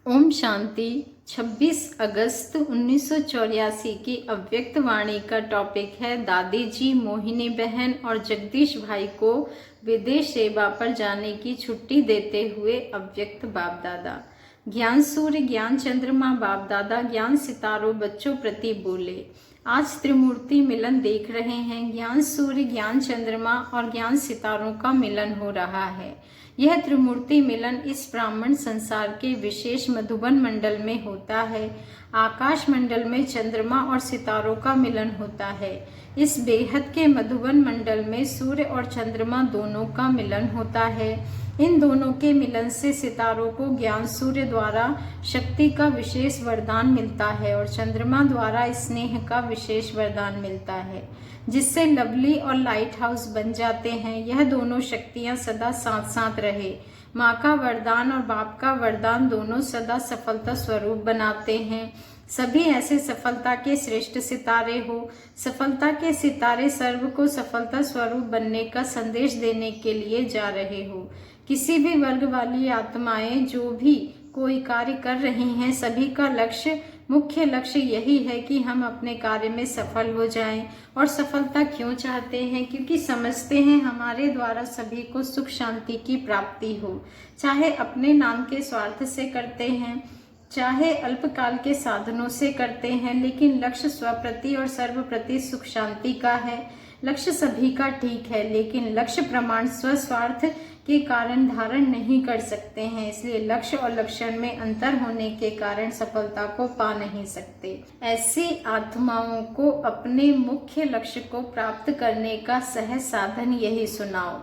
ओम शांति। 26 अगस्त 1984 की अव्यक्त वाणी का टॉपिक है दादी जी, मोहिनी बहन और जगदीश भाई को विदेश सेवा पर जाने की छुट्टी देते हुए अव्यक्त बाप दादा। ज्ञान सूर्य, ज्ञान चंद्रमा, बाप दादा ज्ञान सितारों बच्चों प्रति बोले। आज त्रिमूर्ति मिलन देख रहे हैं। ज्ञान सूर्य, ज्ञान चंद्रमा और ज्ञान सितारों का मिलन हो रहा है। यह त्रिमूर्ति मिलन इस ब्राह्मण संसार के विशेष मधुबन मंडल में होता है। आकाश मंडल में चंद्रमा और सितारों का मिलन होता है। इस बेहद के मधुबन मंडल में सूर्य और चंद्रमा दोनों का मिलन होता है। इन दोनों के मिलन से सितारों को ज्ञान सूर्य द्वारा शक्ति का विशेष वरदान मिलता है और चंद्रमा द्वारा स्नेह का विशेष वरदान मिलता है, जिससे लवली और लाइट हाउस बन जाते हैं। यह दोनों शक्तियां सदा साथ साथ रहे। माँ का वरदान और बाप का वरदान दोनों सदा सफलता स्वरूप बनाते हैं। सभी ऐसे सफलता के श्रेष्ठ सितारे हो। सफलता के सितारे सर्व को सफलता स्वरूप बनने का संदेश देने के लिए जा रहे हो। किसी भी वर्ग वाली आत्माएं जो भी कोई कार्य कर रही हैं, सभी का मुख्य लक्ष्य यही है कि हम अपने कार्य में सफल हो जाएं। और सफलता क्यों चाहते हैं? क्योंकि समझते हैं हमारे द्वारा सभी को सुख शांति की प्राप्ति हो। चाहे अपने नाम के स्वार्थ से करते हैं, चाहे अल्पकाल के साधनों से करते हैं, लेकिन लक्ष्य स्वप्रति और सर्वप्रति सुख शांति का है। लक्ष्य सभी का ठीक है, लेकिन लक्ष्य प्रमाण स्वस्वार्थ के कारण धारण नहीं कर सकते हैं। इसलिए लक्ष्य और लक्षण में अंतर होने के कारण सफलता को पा नहीं सकते। ऐसी आत्माओं को अपने मुख्य लक्ष्य को प्राप्त करने का सहज साधन यही सुनाओ।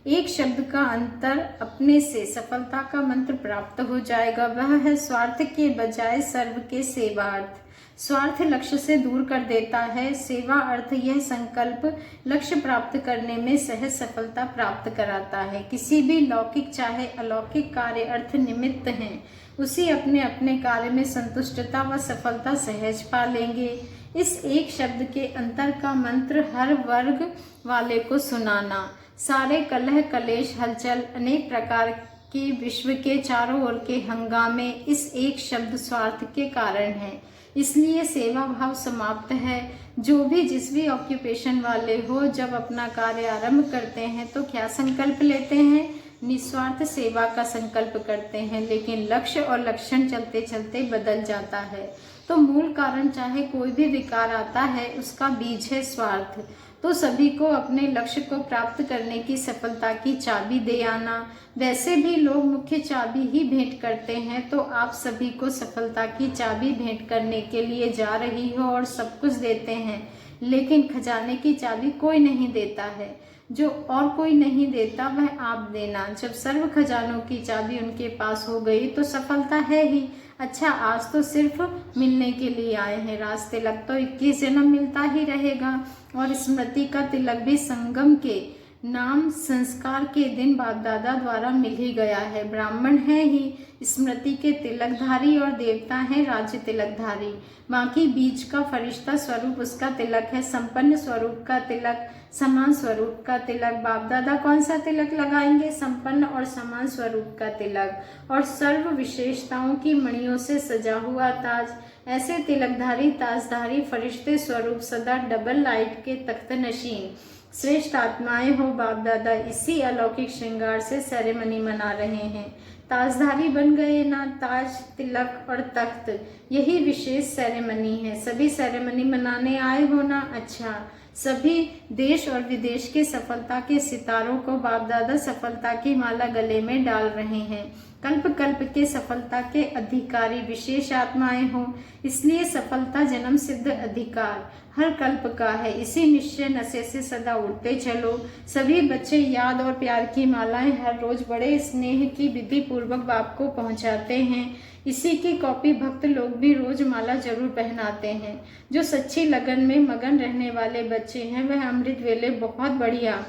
एक शब्द का अंतर अपने से सफलता का मंत्र प्राप्त हो जाएगा। वह है स्वार्थ के बजाय सर्व के सेवार्थ। स्वार्थ लक्ष्य से दूर कर देता है। सेवा अर्थ यह संकल्प लक्ष्य प्राप्त करने में सहज सफलता प्राप्त कराता है। किसी भी लौकिक चाहे अलौकिक कार्य अर्थ निमित्त हैं, उसी अपने अपने कार्य में संतुष्टता व सफलता सहज पा लेंगे। इस एक शब्द के अंतर का मंत्र हर वर्ग वाले को सुनाना। सारे कलह कलेश हलचल अनेक प्रकार के विश्व के चारों ओर के हंगामे इस एक शब्द स्वार्थ के कारण है। इसलिए सेवा भाव समाप्त है। जो भी जिस भी ऑक्यूपेशन वाले हो, जब अपना कार्य आरंभ करते हैं तो क्या संकल्प लेते हैं? निस्वार्थ सेवा का संकल्प करते हैं, लेकिन लक्ष्य और लक्षण चलते चलते बदल जाता है। तो मूल कारण चाहे कोई भी विकार आता है, उसका बीज है स्वार्थ। तो सभी को अपने लक्ष्य को प्राप्त करने की सफलता की चाबी दे आना। वैसे भी लोग मुख्य चाबी ही भेंट करते हैं, तो आप सभी को सफलता की चाबी भेंट करने के लिए जा रही हो और सब कुछ देते हैं, लेकिन खजाने की चाबी कोई नहीं देता है। जो और कोई नहीं देता वह आप देना। जब सर्व खजानों की चाबी उनके पास हो गई तो सफलता है ही। अच्छा, आज तो सिर्फ मिलने के लिए आए हैं। राज तिलक तो 21 जन्म मिलता ही रहेगा, और स्मृति का तिलक भी संगम के नाम संस्कार के दिन बाप दादा द्वारा मिल ही गया है। ब्राह्मण है ही स्मृति के तिलकधारी और देवता है राज्य तिलकधारी। बाकी बीज का फरिश्ता स्वरूप उसका तिलक है। संपन्न स्वरूप का तिलक, समान स्वरूप का तिलक। बाप दादा कौन सा तिलक लगाएंगे? संपन्न और समान स्वरूप का तिलक और सर्व विशेषताओं की मणियों से सजा हुआ ताज। ऐसे तिलकधारी ताजधारी फरिश्ते स्वरूप सदा डबल लाइट के तख्त नशीन श्रेष्ठ आत्माएं हो। बाप दादा इसी अलौकिक श्रृंगार से सेरेमनी मना रहे हैं। ताजधारी बन गए ना। ताज, तिलक और तख्त, यही विशेष सेरेमनी है। सभी सेरेमनी मनाने आए हो ना? अच्छा, सभी देश और विदेश के सफलता के सितारों को बाप दादा सफलता की माला गले में डाल रहे हैं। कल्प कल्प के सफलता के अधिकारी विशेष आत्माएं हो। इसलिए सफलता जन्म सिद्ध अधिकार हर कल्प का है। इसी निश्चय नशे से सदा उड़ते चलो। सभी बच्चे याद और प्यार की मालाएं हर रोज बड़े स्नेह की विधि पूर्वक बाप को पहुंचाते हैं। इसी की कॉपी भक्त लोग भी रोज माला जरूर पहनाते हैं। जो सच्ची लगन में मगन रहने वाले बच्चे हैं, वह अमृत वेले बहुत बढ़िया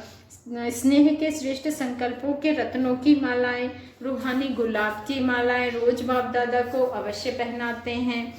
स्नेह के श्रेष्ठ संकल्पों के रत्नों की मालाएं, रूहानी गुलाब की मालाएं रोज बाप दादा को अवश्य पहनाते हैं।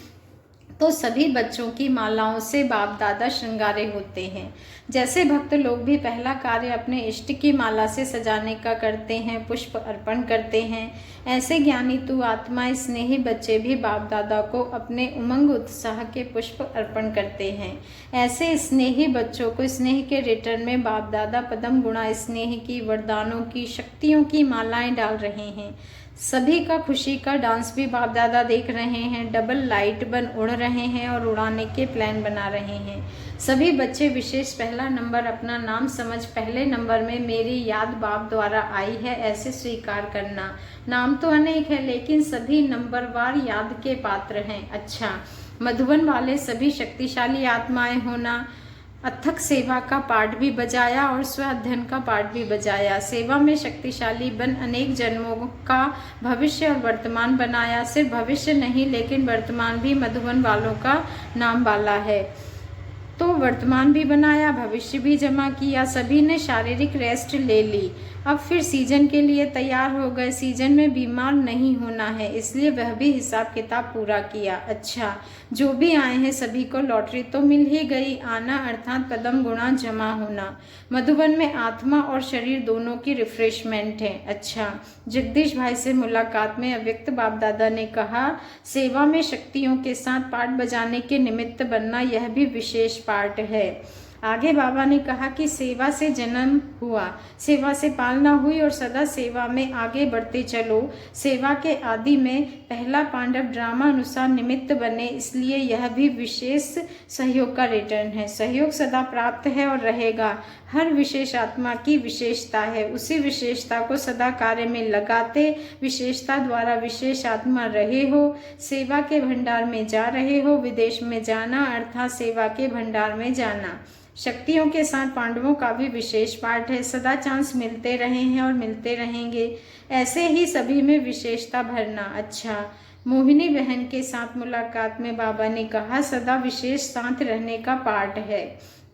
तो सभी बच्चों की मालाओं से बाप दादा श्रृंगारे होते हैं। जैसे भक्त लोग भी पहला कार्य अपने इष्ट की माला से सजाने का करते हैं, पुष्प अर्पण करते हैं, ऐसे ज्ञानी तू आत्मा स्नेही बच्चे भी बाप दादा को अपने उमंग उत्साह के पुष्प अर्पण करते हैं। ऐसे स्नेही बच्चों को स्नेह के रिटर्न में बाप दादा पदम गुणा स्नेह की, वरदानों की, शक्तियों की मालाएं डाल रहे हैं। सभी का खुशी का डांस भी बाप दादा देख रहे हैं। डबल लाइट बन उड़ रहे हैं और उड़ाने के प्लान बना रहे हैं। सभी बच्चे विशेष पहला नंबर अपना नाम समझ पहले नंबर में मेरी याद बाप द्वारा आई है ऐसे स्वीकार करना। नाम तो अनेक है लेकिन सभी नंबरवार याद के पात्र हैं। अच्छा, मधुबन वाले सभी शक्तिशाली आत्माएं होना। अथक सेवा का पाठ भी बजाया और स्व अध्ययन का पाठ भी बजाया। सेवा में शक्तिशाली बन अनेक जन्मों का भविष्य और वर्तमान बनाया। सिर्फ भविष्य नहीं लेकिन वर्तमान भी मधुबन वालों का नाम वाला है, तो वर्तमान भी बनाया, भविष्य भी जमा किया। सभी ने शारीरिक रेस्ट ले ली, अब फिर सीजन के लिए तैयार हो गए। सीजन में बीमार नहीं होना है इसलिए वह भी हिसाब किताब पूरा किया। अच्छा, जो भी आए हैं सभी को लॉटरी तो मिल ही गई। आना अर्थात पदम गुणा जमा होना। मधुबन में आत्मा और शरीर दोनों की रिफ्रेशमेंट है। अच्छा, जगदीश भाई से मुलाकात में अव्यक्त बाप दादा ने कहा, सेवा में शक्तियों के साथ पाठ बजाने के निमित्त बनना यह भी विशेष पार्ट है। आगे बाबा ने कहा कि सेवा से जन्म हुआ, सेवा से पालना हुई और सदा सेवा में आगे बढ़ते चलो। सेवा के आदि में पहला पांडव ड्रामा अनुसार निमित्त बने, इसलिए यह भी विशेष सहयोग का रिटर्न है। सहयोग सदा प्राप्त है और रहेगा। हर विशेष आत्मा की विशेषता है, उसी विशेषता को सदा कार्य में लगाते विशेषता द्वारा विशेष आत्मा रहे हो। सेवा के भंडार में जा रहे हो। विदेश में जाना अर्थात सेवा के भंडार में जाना। शक्तियों के साथ पांडवों का भी विशेष पाठ है। सदा चांस मिलते रहे हैं और मिलते रहेंगे, ऐसे ही सभी में विशेषता भरना। अच्छा, मोहिनी बहन के साथ मुलाकात में बाबा ने कहा, सदा विशेष साथ रहने का पाठ है।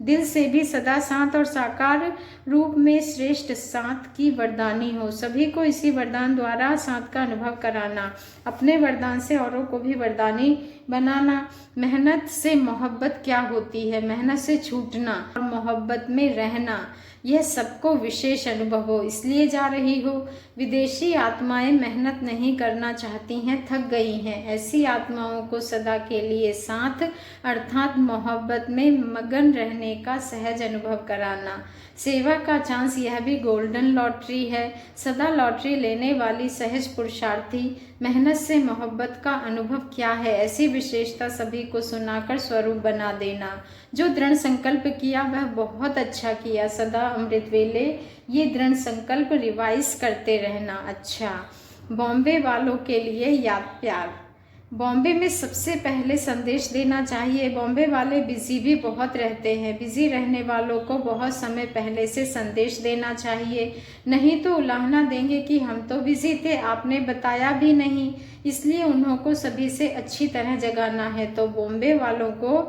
दिल से भी सदा साथ और साकार रूप में श्रेष्ठ साथ की वरदानी हो। सभी को इसी वरदान द्वारा साथ का अनुभव कराना, अपने वरदान से औरों को भी वरदानी बनाना। मेहनत से मोहब्बत क्या होती है, मेहनत से छूटना और मोहब्बत में रहना, यह सबको विशेष अनुभव हो इसलिए जा रही हो। विदेशी आत्माएं मेहनत नहीं करना चाहती हैं, थक गई हैं। ऐसी आत्माओं को सदा के लिए साथ अर्थात मोहब्बत में मगन रहने का सहज अनुभव कराना। सेवा का चांस यह भी गोल्डन लॉटरी है। सदा लॉटरी लेने वाली सहज पुरुषार्थी मेहनत से मोहब्बत का अनुभव क्या है, ऐसी विशेषता सभी को सुनाकर स्वरूप बना देना। जो दृढ़ संकल्प किया वह बहुत अच्छा किया। सदा अमृत वेले ये दृढ़ संकल्प रिवाइज करते रहना। अच्छा, बॉम्बे वालों के लिए याद प्यार। बॉम्बे में सबसे पहले संदेश देना चाहिए। बॉम्बे वाले बिजी भी बहुत रहते हैं। बिजी रहने वालों को बहुत समय पहले से संदेश देना चाहिए, नहीं तो उलाहना देंगे कि हम तो बिजी थे, आपने बताया भी नहीं। इसलिए उन्हों को सभी से अच्छी तरह जगाना है। तो बॉम्बे वालों को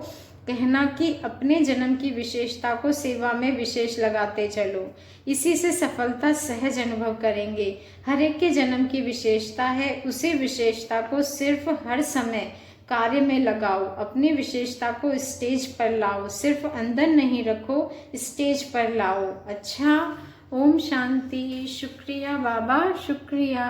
कहना कि अपने जन्म की विशेषता को सेवा में विशेष लगाते चलो, इसी से सफलता सहज अनुभव करेंगे। हर एक के जन्म की विशेषता है, उसी विशेषता को सिर्फ हर समय कार्य में लगाओ। अपनी विशेषता को स्टेज पर लाओ, सिर्फ अंदर नहीं रखो, स्टेज पर लाओ। अच्छा, ओम शांति। शुक्रिया बाबा, शुक्रिया।